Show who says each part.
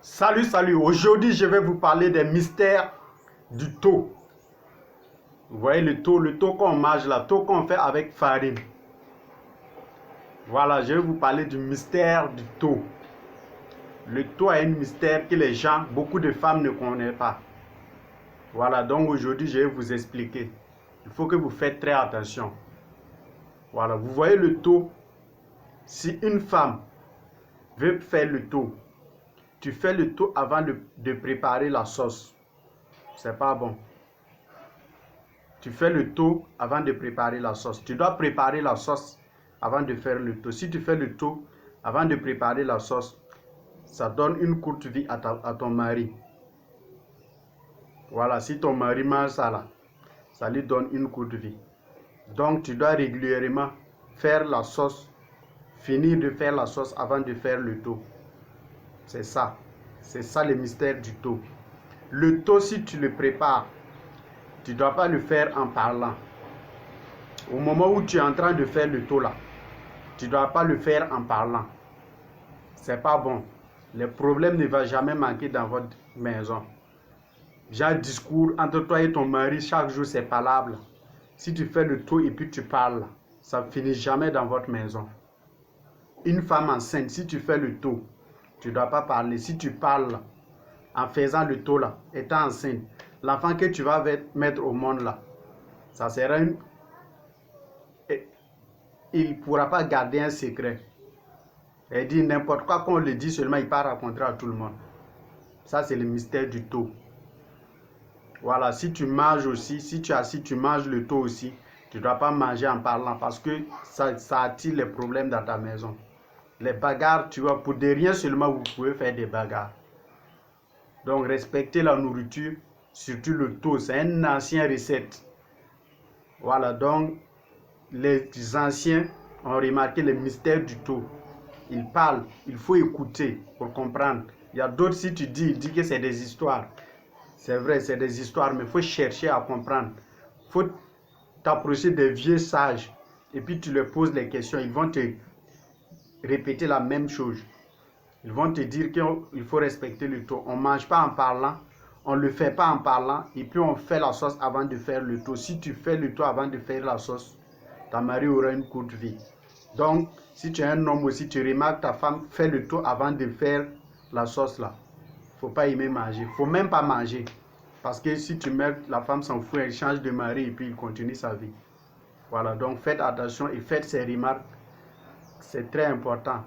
Speaker 1: Salut, salut. Aujourd'hui, je vais vous parler des mystères du taux. Vous voyez le taux qu'on mange là, le taux qu'on fait avec farine. Voilà, je vais vous parler du mystère du taux. Le taux a un mystère que les gens, beaucoup de femmes ne connaissent pas. Voilà, donc aujourd'hui, je vais vous expliquer. Il faut que vous faites très attention. Voilà, vous voyez le taux. Si une femme veut faire le taux, tu fais le taux avant de préparer la sauce. C'est pas bon. Tu fais le taux avant de préparer la sauce. Tu dois préparer la sauce avant de faire le taux. Si tu fais le taux avant de préparer la sauce, ça donne une courte vie à ton mari. Voilà, si ton mari mange ça là, ça lui donne une courte vie. Donc tu dois régulièrement faire la sauce, finir de faire la sauce avant de faire le taux. C'est ça le mystère du taux. Le taux, si tu le prépares, tu ne dois pas le faire en parlant. Au moment où tu es en train de faire le taux là, tu ne dois pas le faire en parlant. C'est pas bon. Les problèmes ne vont jamais manquer dans votre maison. Genre discours entre toi et ton mari, chaque jour c'est palable. Si tu fais le taux et puis tu parles, ça ne finit jamais dans votre maison. Une femme enceinte, si tu fais le taux, tu ne dois pas parler. Si tu parles en faisant le taux là, étant enceinte, l'enfant que tu vas mettre au monde là, ça sera une... Il ne pourra pas garder un secret. Il dit n'importe quoi qu'on le dit seulement, il part raconter à tout le monde. Ça, c'est le mystère du taux. Voilà, si tu manges aussi, si tu es assis, tu manges le taux aussi, tu ne dois pas manger en parlant parce que ça attire les problèmes dans ta maison. Les bagarres, tu vois, pour des rien seulement, vous pouvez faire des bagarres. Donc, respectez la nourriture, surtout le taux. C'est une ancienne recette. Voilà, donc, les anciens ont remarqué le mystère du taux. Ils parlent, il faut écouter pour comprendre. Il y a d'autres, si tu dis, ils disent que c'est des histoires. C'est vrai, c'est des histoires, mais il faut chercher à comprendre. Il faut t'approcher des vieux sages et puis tu leur poses les questions. Ils vont te répéter la même chose. Ils vont te dire qu'il faut respecter le taux. On ne mange pas en parlant, on ne le fait pas en parlant et puis on fait la sauce avant de faire le taux. Si tu fais le taux avant de faire la sauce, ta mari aura une courte vie. Donc, si tu es un homme aussi, tu remarques ta femme fait le taux avant de faire la sauce là. Il ne faut pas aimer manger. Il ne faut même pas manger. Parce que si tu mets, la femme s'en fout, elle change de mari et puis il continue sa vie. Voilà, donc faites attention et faites ces remarques. C'est très important.